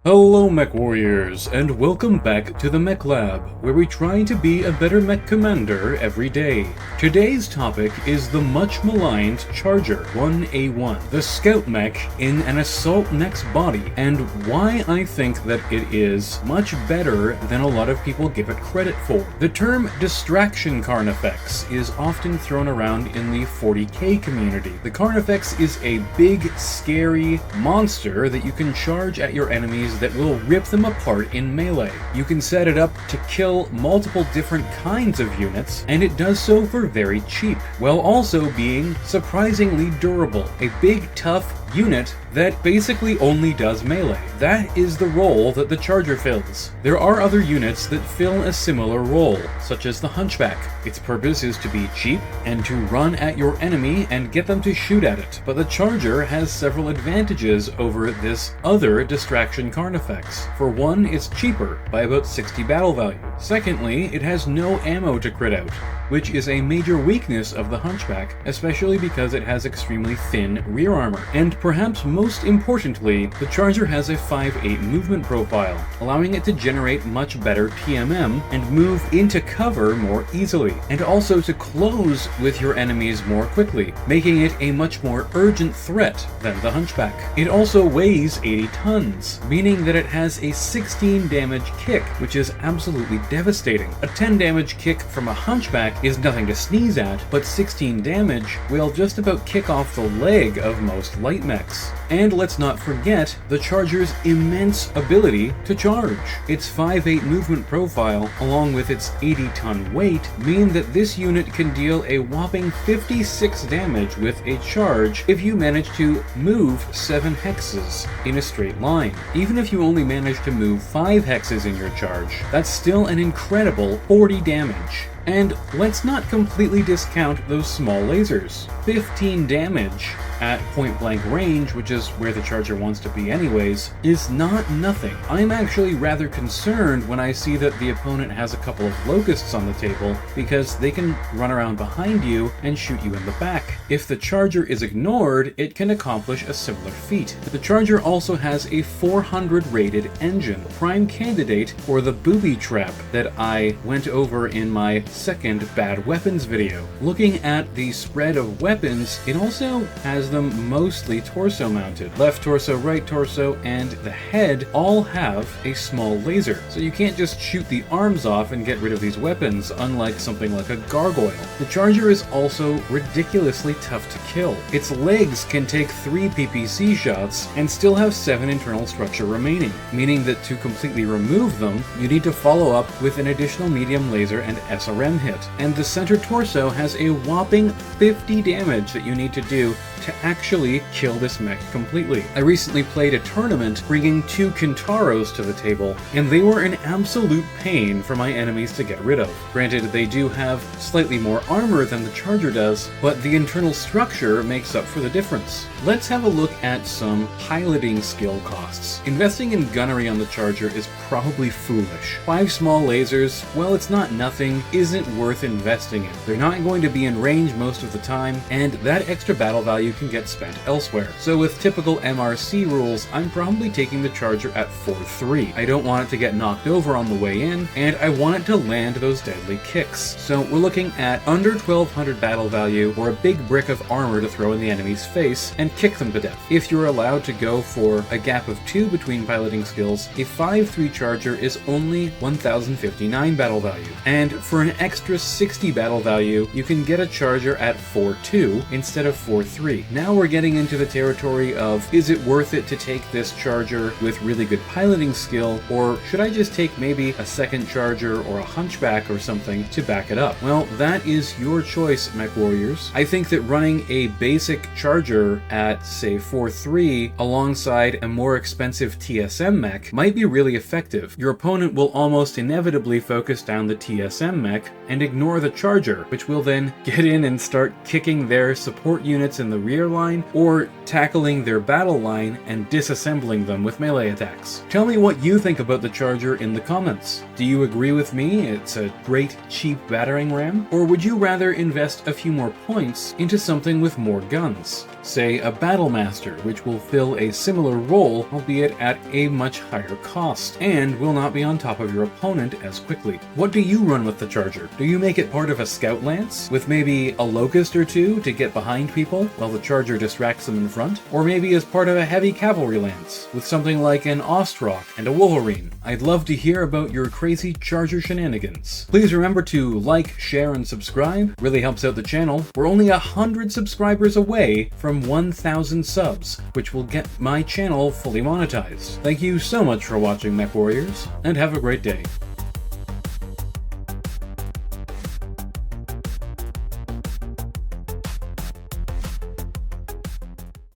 Hello Mech Warriors, and welcome back to the Mech Lab, where we try to be a better mech commander every day. Today's topic is the much maligned Charger 1A1, the scout mech in an assault mech's body, and why I think that it is much better than a lot of people give it credit for. The term distraction Carnifex is often thrown around in the 40k community. The Carnifex is a big, scary monster that you can charge at your enemies that will rip them apart in melee. You can set it up to kill multiple different kinds of units, and it does so for very cheap, while also being surprisingly durable. A big, tough unit that basically only does melee. That is the role that the Charger fills. There are other units that fill a similar role, such as the Hunchback. Its purpose is to be cheap and to run at your enemy and get them to shoot at it. But the Charger has several advantages over this other distraction Carnifex. For one, it's cheaper by about 60 battle value. Secondly, it has no ammo to crit out, which is a major weakness of the Hunchback, especially because it has extremely thin rear armor. And perhaps most importantly, the Charger has a 5'8" movement profile, allowing it to generate much better TMM and move into cover more easily, and also to close with your enemies more quickly, making it a much more urgent threat than the Hunchback. It also weighs 80 tons, meaning that it has a 16 damage kick, which is absolutely devastating. A 10 damage kick from a Hunchback is nothing to sneeze at, but 16 damage will just about kick off the leg of most light mechs. And let's not forget the Charger's immense ability to charge. Its 5'8" movement profile, along with its 80-ton weight, mean that this unit can deal a whopping 56 damage with a charge if you manage to move 7 hexes in a straight line. Even if you only manage to move 5 hexes in your charge, that's still an incredible 40 damage. And let's not completely discount those small lasers. 15 damage at point-blank range, which is where the Charger wants to be anyways, is not nothing. I'm actually rather concerned when I see that the opponent has a couple of locusts on the table, because they can run around behind you and shoot you in the back. If the Charger is ignored, it can accomplish a similar feat. The Charger also has a 400 rated engine, prime candidate for the booby trap that I went over in my second bad weapons video. Looking at the spread of weapons, it also has them mostly torso mounted. Left torso, right torso, and the head all have a small laser. So you can't just shoot the arms off and get rid of these weapons, unlike something like a gargoyle. The Charger is also ridiculously tough to kill. Its legs can take 3 PPC shots and still have 7 internal structure remaining, meaning that to completely remove them, you need to follow up with an additional medium laser and SRM hit. And the center torso has a whopping 50 damage that you need to do to actually kill this mech completely. I recently played a tournament bringing 2 Kintaros to the table, and they were an absolute pain for my enemies to get rid of. Granted, they do have slightly more armor than the Charger does, but the internal structure makes up for the difference. Let's have a look at some piloting skill costs. Investing in gunnery on the Charger is probably foolish. 5 small lasers, well, it's not nothing, isn't worth investing in. They're not going to be in range most of the time, and that extra battle value can get spent elsewhere. So with typical MRC rules, I'm probably taking the Charger at 4-3. I don't want it to get knocked over on the way in, and I want it to land those deadly kicks. So we're looking at under 1200 battle value or a big brick of armor to throw in the enemy's face and kick them to death. If you're allowed to go for a gap of 2 between piloting skills, a 5-3 Charger is only 1059 battle value. And for an extra 60 battle value, you can get a Charger at 4-2 instead of 4-3. Now we're getting into the territory of, is it worth it to take this Charger with really good piloting skill, or should I just take maybe a second Charger or a Hunchback or something to back it up? Well, that is your choice, Mech Warriors. I think that running a basic Charger at, say, 4-3 alongside a more expensive TSM mech might be really effective. Your opponent will almost inevitably focus down the TSM mech and ignore the Charger, which will then get in and start kicking their support units in the rear line or tackling their battle line and disassembling them with melee attacks. Tell me what you think about the Charger in the comments. Do you agree with me it's a great cheap battering ram? Or would you rather invest a few more points into something with more guns? say a Battle Master, which will fill a similar role, albeit at a much higher cost, and will not be on top of your opponent as quickly. What do you run with the Charger? Do you make it part of a Scout Lance, with maybe a Locust or two to get behind people while the Charger distracts them in front? Or maybe as part of a Heavy Cavalry Lance, with something like an Ostrock and a Wolverine? I'd love to hear about your crazy Charger shenanigans. Please remember to like, share, and subscribe. Really helps out the channel. We're only 100 subscribers away from 1,000 subs, which will get my channel fully monetized. Thank you so much for watching, Mech Warriors, and have a great day.